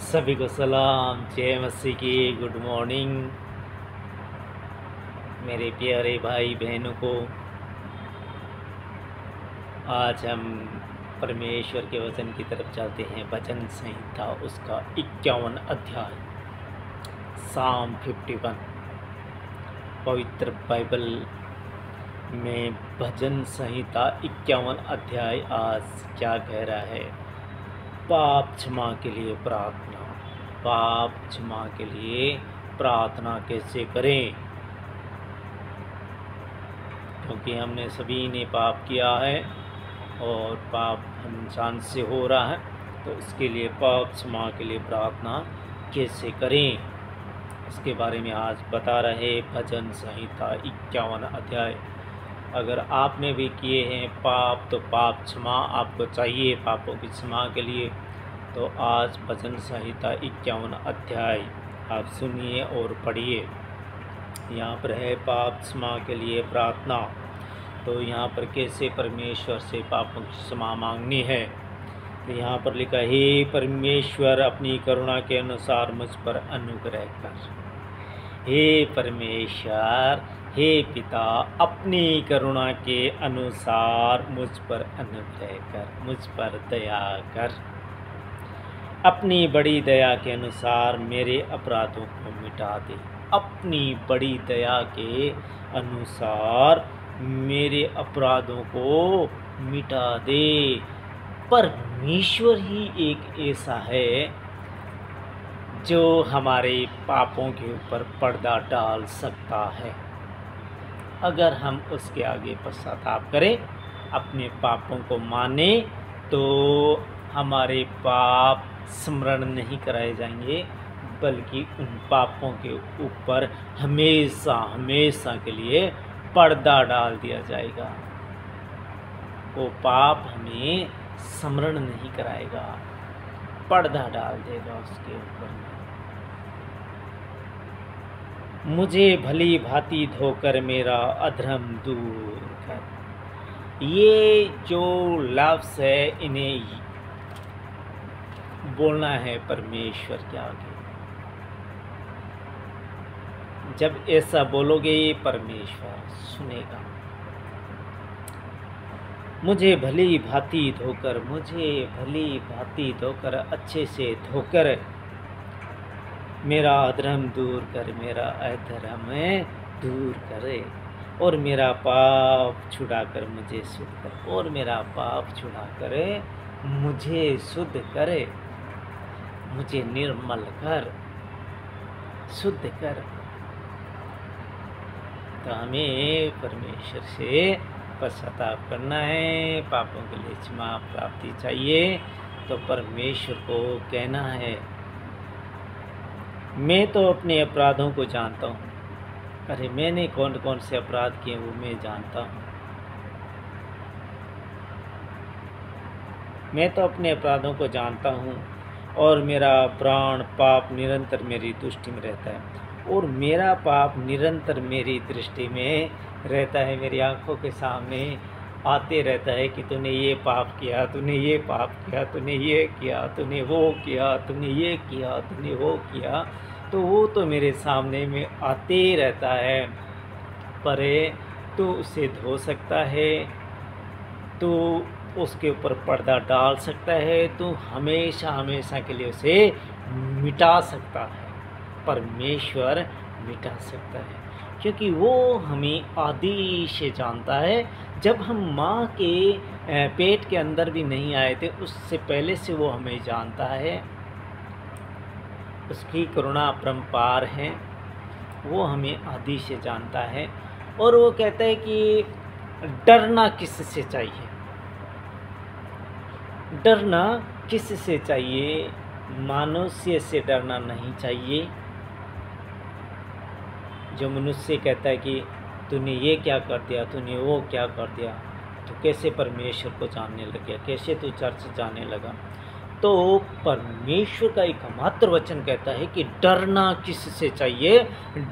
सभी को सलाम, जय मसीह की गुड मॉर्निंग मेरे प्यारे भाई बहनों को। आज हम परमेश्वर के वचन की तरफ चलते हैं। भजन संहिता उसका 51 अध्याय, साम 51। पवित्र बाइबल में भजन संहिता 51 अध्याय आज क्या कह रहा है? पाप क्षमा के लिए प्रार्थना। पाप क्षमा के लिए प्रार्थना कैसे करें? क्योंकि हमने सभी ने पाप किया है और पाप इंसान से हो रहा है, तो इसके लिए पाप क्षमा के लिए प्रार्थना कैसे करें, इसके बारे में आज बता रहे भजन संहिता 51 अध्याय। अगर आपने भी किए हैं पाप, तो पाप क्षमा आपको चाहिए पापों की क्षमा के लिए। तो आज भजन संहिता 51 अध्याय आप सुनिए और पढ़िए। यहाँ पर है पाप क्षमा के लिए प्रार्थना। तो यहाँ पर कैसे परमेश्वर से पापों की क्षमा मांगनी है? तो यहाँ पर लिखा, हे परमेश्वर अपनी करुणा के अनुसार मुझ पर अनुग्रह कर। हे परमेश्वर, हे पिता, अपनी करुणा के अनुसार मुझ पर अनुग्रह कर, मुझ पर दया कर। अपनी बड़ी दया के अनुसार मेरे अपराधों को मिटा दे। अपनी बड़ी दया के अनुसार मेरे अपराधों को मिटा दे। परमेश्वर ही एक ऐसा है जो हमारे पापों के ऊपर पर्दा डाल सकता है। अगर हम उसके आगे पश्चाताप करें, अपने पापों को माने, तो हमारे पाप स्मरण नहीं कराए जाएंगे, बल्कि उन पापों के ऊपर हमेशा हमेशा के लिए पर्दा डाल दिया जाएगा। वो पाप हमें स्मरण नहीं कराएगा, पर्दा डाल देगा उसके ऊपर। मुझे भली भांति धोकर मेरा अधर्म दूर कर। ये जो लफ्ज़ है, इन्हें बोलना है परमेश्वर के आगे। जब ऐसा बोलोगे, परमेश्वर सुनेगा। मुझे भली भांति धोकर, मुझे भली भांति धोकर, अच्छे से धोकर मेरा अधर्म दूर कर, मेरा अधर्म दूर करे, और मेरा पाप छुड़ाकर मुझे शुद्ध कर, और मेरा पाप छुड़ा करे मुझे शुद्ध करे। मुझे निर्मल कर, शुद्ध कर। तो हमें परमेश्वर से पश्चाताप करना है, पापों के लिए क्षमा प्राप्ति चाहिए। तो परमेश्वर को कहना है, मैं तो अपने अपराधों को जानता हूँ। अरे मैंने कौन कौन से अपराध किए वो मैं जानता हूँ। मैं तो अपने अपराधों को जानता हूँ, और मेरा प्राण पाप निरंतर मेरी दृष्टि में रहता है। और मेरा पाप निरंतर मेरी दृष्टि में रहता है, मेरी आंखों के सामने आते रहता है कि तूने ये पाप किया, तूने ये पाप किया, तूने ये किया, तूने वो किया, तूने ये किया, तूने वो किया। तो वो तो मेरे सामने में आते रहता है। पर तो उसे धो सकता है, तो उसके ऊपर पर्दा डाल सकता है, तो हमेशा हमेशा के लिए उसे मिटा सकता है। परमेश्वर मिटा सकता है, क्योंकि वो हमें आदि से जानता है। जब हम माँ के पेट के अंदर भी नहीं आए थे, उससे पहले से वो हमें जानता है। उसकी करुणा अपरंपार है, वो हमें आदि से जानता है। और वो कहता है कि डरना किससे चाहिए? डरना किससे चाहिए? मनुष्य से डरना नहीं चाहिए। जो मनुष्य कहता है कि तूने ये क्या कर दिया, तूने वो क्या कर दिया, तो कैसे परमेश्वर को जानने लग गया, कैसे तू चर्च जाने लगा? तो परमेश्वर का एकमात्र वचन कहता है कि डरना किससे चाहिए?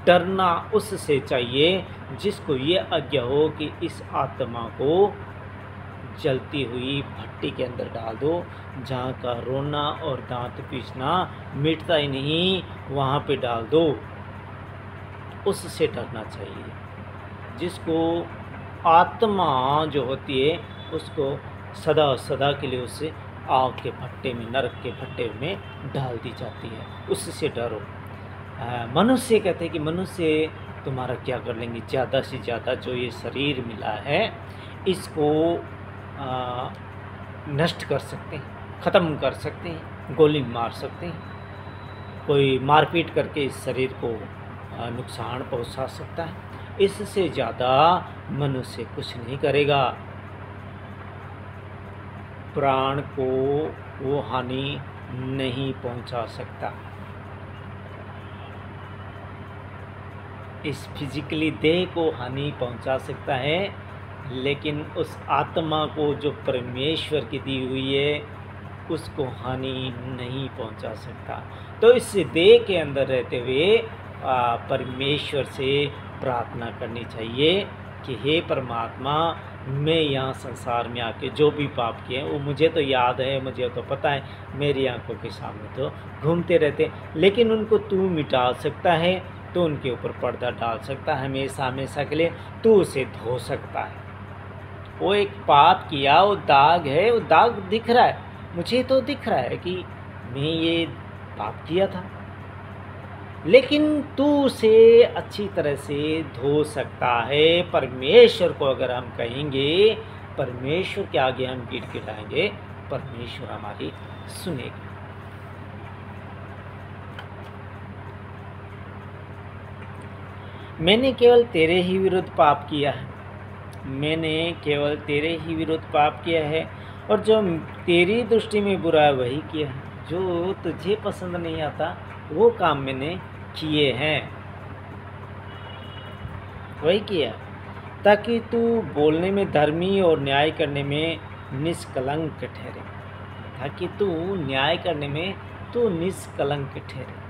डरना उससे चाहिए जिसको ये आज्ञा हो कि इस आत्मा को जलती हुई भट्टी के अंदर डाल दो, जहाँ का रोना और दांत पीसना मिटता ही नहीं वहाँ पे डाल दो। उससे डरना चाहिए। जिसको आत्मा जो होती है उसको सदा सदा के लिए उससे आग के भट्टे में, नरक के भट्टे में डाल दी जाती है। उससे डरो। मनुष्य कहते हैं कि मनुष्य तुम्हारा क्या कर लेंगे, ज़्यादा से ज़्यादा जो ये शरीर मिला है इसको नष्ट कर सकते हैं, ख़त्म कर सकते हैं, गोली मार सकते हैं, कोई मारपीट करके इस शरीर को नुकसान पहुंचा सकता है। इससे ज़्यादा मनुष्य कुछ नहीं करेगा। प्राण को वो हानि नहीं पहुंचा सकता। इस फिजिकली देह को हानि पहुंचा सकता है, लेकिन उस आत्मा को जो परमेश्वर की दी हुई है उसको हानि नहीं पहुंचा सकता। तो इस देह के अंदर रहते हुए परमेश्वर से प्रार्थना करनी चाहिए कि हे परमात्मा, मैं यहाँ संसार में आके जो भी पाप किए वो मुझे तो याद है, मुझे तो पता है, मेरी आंखों के सामने तो घूमते रहते, लेकिन उनको तू मिटा सकता है, तो उनके ऊपर पर्दा डाल सकता है हमेशा हमेशा के लिए, तू उसे धो सकता है। वो एक पाप किया, वो दाग है, वो दाग दिख रहा है, मुझे तो दिख रहा है कि मैं ये पाप किया था, लेकिन तू उसे अच्छी तरह से धो सकता है। परमेश्वर को अगर हम कहेंगे, परमेश्वर के आगे हम गिड़गिड़ाएंगे, परमेश्वर हमारी सुनेगा। मैंने केवल तेरे ही विरुद्ध पाप किया है, मैंने केवल तेरे ही विरुद्ध पाप किया है, और जो तेरी दृष्टि में बुरा है वही किया है। जो तुझे पसंद नहीं आता वो काम मैंने किए हैं, वही किया, ताकि तू बोलने में धर्मी और न्याय करने में निष्कलंक ठहरे, ताकि तू न्याय करने में तू निष्कलंक ठहरे,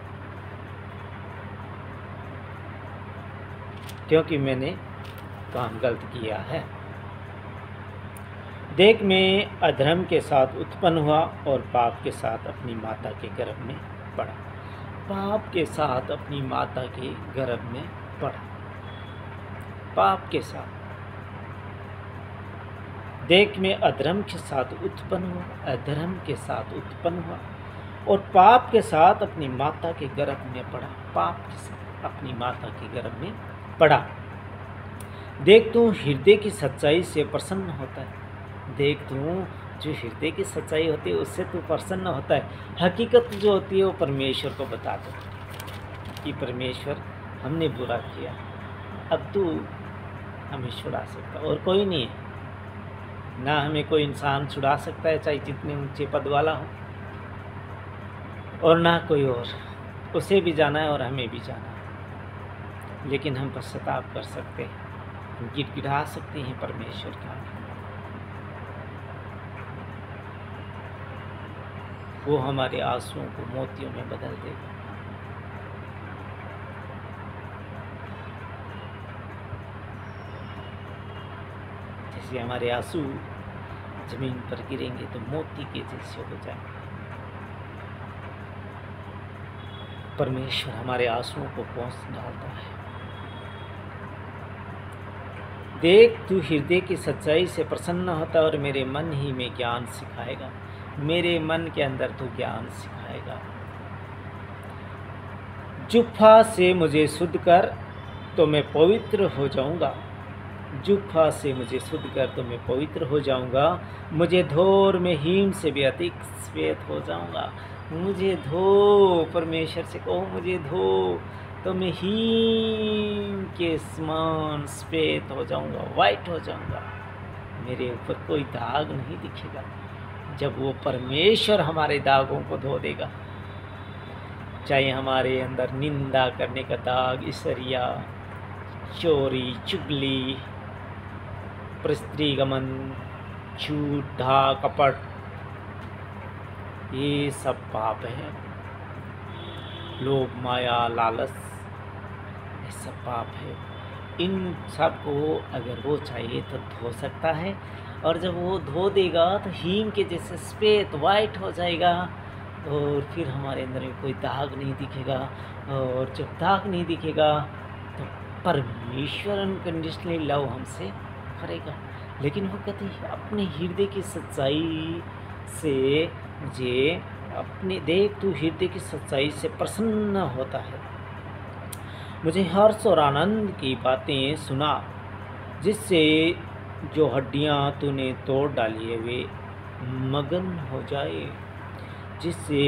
क्योंकि मैंने काम गलत किया है। देख, मैं अधर्म के साथ उत्पन्न हुआ और पाप के साथ अपनी माता के गर्भ में पड़ा। पाप के साथ अपनी माता के गर्भ में पड़ा, पाप के साथ। देख, मैं अधर्म के साथ उत्पन्न हुआ, अधर्म के साथ उत्पन्न हुआ और पाप के साथ अपनी माता के गर्भ में पड़ा, पाप के साथ अपनी माता के गर्भ में पड़ा। देख, तू हृदय की सच्चाई से प्रसन्न होता है। देख, तू जो हृदय की सच्चाई होती है उससे तू प्रसन्न होता है। हकीकत जो होती है वो परमेश्वर को बता दो कि परमेश्वर, हमने बुरा किया, अब तू हमें छुड़ा सकता, और कोई नहीं है। ना हमें कोई इंसान छुड़ा सकता है, चाहे जितने ऊंचे पद वाला हो, और ना कोई और। उसे भी जाना है और हमें भी जाना है, लेकिन हम पश्चाताप कर सकते हैं, हम गिड़गिड़ा सकते हैं परमेश्वर का। वो हमारे आंसुओं को मोतियों में बदल देगा। जैसे हमारे आंसू जमीन पर गिरेंगे तो मोती के जैसे हो जाएंगे। परमेश्वर हमारे आंसुओं को पोंछ डालता है। देख, तू हृदय की सच्चाई से प्रसन्न होता और मेरे मन ही में ज्ञान सिखाएगा, मेरे मन के अंदर तू ज्ञान सिखाएगा। जुफा से मुझे शुद्ध कर तो मैं पवित्र हो जाऊंगा, जुफा से मुझे शुद्ध कर तो मैं पवित्र हो जाऊंगा। मुझे धो और मैं हीम से भी अधिक श्वेत हो जाऊंगा। मुझे धो, परमेश्वर से कहो मुझे धो तो मैं हीम के समान श्वेत हो जाऊंगा, वाइट हो जाऊंगा, मेरे ऊपर कोई दाग नहीं दिखेगा। जब वो परमेश्वर हमारे दागों को धो देगा, चाहे हमारे अंदर निंदा करने का दाग, ईर्ष्या, चोरी, चुगली, परस्त्रीगमन, झूठा, कपट, ये सब पाप है। लोभ, माया, लालच, ये सब पाप है। इन सब को अगर वो चाहिए तो धो सकता है, और जब वो धो देगा तो हीम के जैसे सफ़ेद वाइट हो जाएगा, और फिर हमारे अंदर में कोई दाग नहीं दिखेगा। और जब दाग नहीं दिखेगा तो परमेश्वर अनकंडीशनली लव हमसे करेगा। लेकिन वो कहते हैं अपने हृदय की सच्चाई से मुझे अपने देख, तू हृदय की सच्चाई से प्रसन्न होता है। मुझे हर्ष और आनंद की बातें सुना, जिससे जो हड्डियां तूने तोड़ डाली है वे मगन हो जाए। जिससे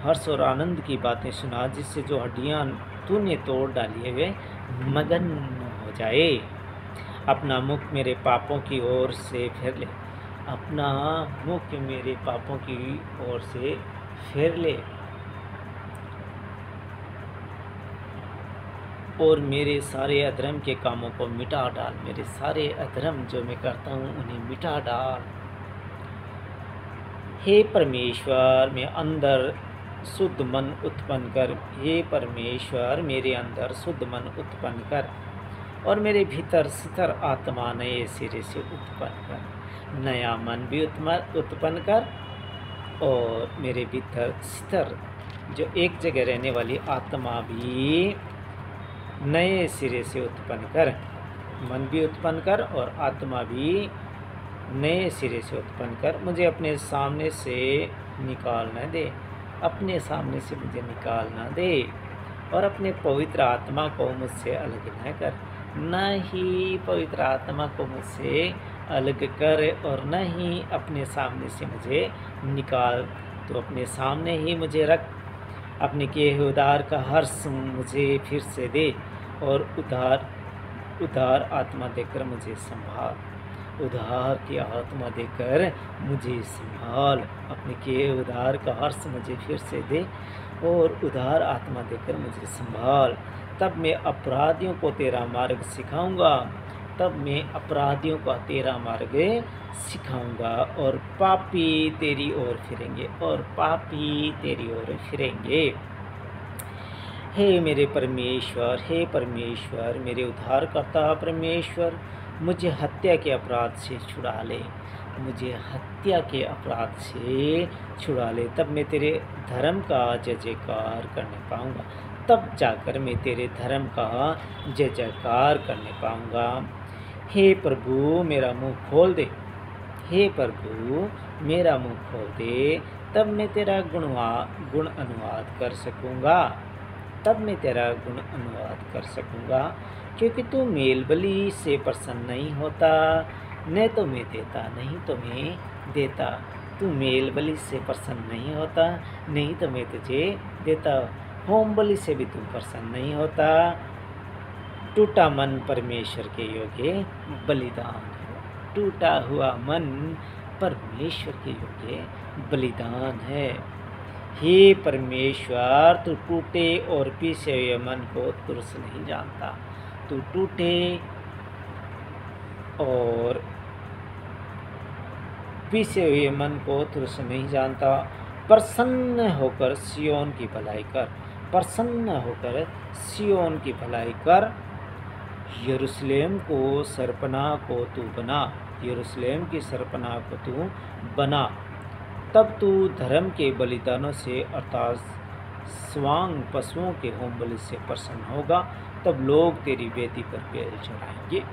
हर्ष और आनंद की बातें सुना, जिससे जो हड्डियां तूने तोड़ डाली है वे मगन हो जाए। अपना मुख मेरे पापों की ओर से फेर ले, अपना मुख मेरे पापों की ओर से फेर ले, और मेरे सारे अधर्म के कामों को मिटा डाल। मेरे सारे अधर्म जो मैं करता हूँ उन्हें मिटा डाल। हे परमेश्वर, मैं अंदर शुद्ध मन उत्पन्न कर। हे परमेश्वर, मेरे अंदर शुद्ध मन उत्पन्न कर, और मेरे भीतर स्थिर आत्मा नए सिरे से उत्पन्न कर। नया मन भी उत्पन्न कर, और मेरे भीतर स्थिर जो एक जगह रहने वाली आत्मा भी नए सिरे से उत्पन्न कर। मन भी उत्पन्न कर और आत्मा भी नए सिरे से उत्पन्न कर। मुझे अपने सामने से निकाल न दे, अपने सामने से मुझे निकाल न दे, और अपने पवित्र आत्मा को मुझसे अलग न कर। न ही पवित्र आत्मा को मुझसे अलग कर, और न ही अपने सामने से मुझे निकाल। तो अपने सामने ही मुझे रख। अपने किए हुए उद्धार का हर्ष मुझे फिर से दे, और उद्धार आत्मा देकर मुझे संभाल। उद्धार की आत्मा देकर मुझे संभाल। अपने किए उद्धार का हर्ष मुझे फिर से दे, और उद्धार आत्मा देकर मुझे संभाल। तब मैं अपराधियों को तेरा मार्ग सिखाऊंगा, तब मैं अपराधियों का तेरा मार्ग सिखाऊंगा, और पापी तेरी ओर फिरेंगे, और पापी तेरी ओर फिरेंगे। हे मेरे परमेश्वर, हे परमेश्वर, मेरे उद्धारकर्ता परमेश्वर, मुझे हत्या के अपराध से छुड़ा ले, मुझे हत्या के अपराध से छुड़ा ले। तब मैं तेरे धर्म का जय जयकार करने पाऊँगा, तब जाकर मैं तेरे धर्म का जय जयकार करने पाऊँगा। हे प्रभु, मेरा मुँह खोल दे, हे प्रभु, मेरा मुँह खोल दे, तब मैं तेरा गुण अनुवाद कर सकूँगा, तब मैं तेरा गुण अनुवाद कर सकूँगा। क्योंकि तू मेल बलि से प्रसन्न नहीं होता, न तो मैं देता, नहीं तो मैं देता। तू मेल बलि से प्रसन्न नहीं होता, नहीं तो मैं तुझे देता। होम बलि से भी तू प्रसन्न नहीं होता। टूटा मन परमेश्वर के योग्य बलिदान है, टूटा हुआ मन परमेश्वर के योग्य बलिदान है। हे परमेश्वर, तू टूटे और पीसे हुए मन को तुरस नहीं जानता। तू टूटे और पीसे हुए मन को तुरस नहीं जानता। प्रसन्न होकर सियोन की भलाई कर, प्रसन्न होकर सियोन की भलाई कर। यरूशलेम को सरपनाह को तू बना, यरूशलेम की सरपनाह को तू बना। तब तू धर्म के बलिदानों से अर्थात स्वांग पशुओं के होम बलि से प्रसन्न होगा। तब लोग तेरी वेदी पर बेल चढ़ाएंगे।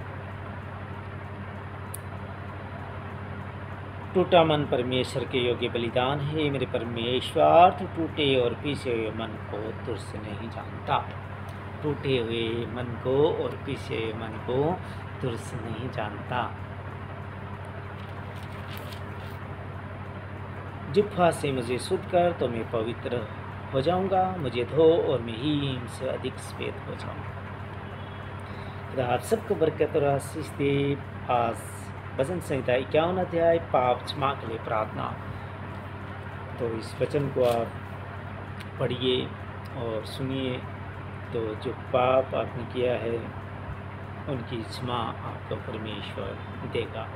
टूटा मन परमेश्वर के योग्य बलिदान है। मेरे परमेश्वर, तू टूटे और पीसे हुए मन को तुझसे नहीं जानता। टूटे हुए मन को और पीसे हुए मन को तुझसे नहीं जानता। जिह्वा से मुझे शुद्ध कर तो मैं पवित्र हो जाऊंगा। मुझे धो और मैं हीम से अधिक सफेद हो जाऊंगा। खुदा आप सबको बरकत और आशीष दे। आज वचन संहिता 51 अध्याय पाप क्षमा के लिए प्रार्थना। तो इस वचन को आप पढ़िए और सुनिए, तो जो पाप आपने किया है उनकी क्षमा आपको परमेश्वर देगा,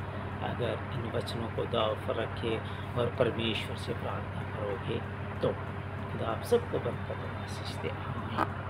अगर इन वचनों को दाव पर रखे और परमेश्वर से प्रार्थना करोगे तो। खुदा आप सबको बरकत और आशीष दे। आमीन।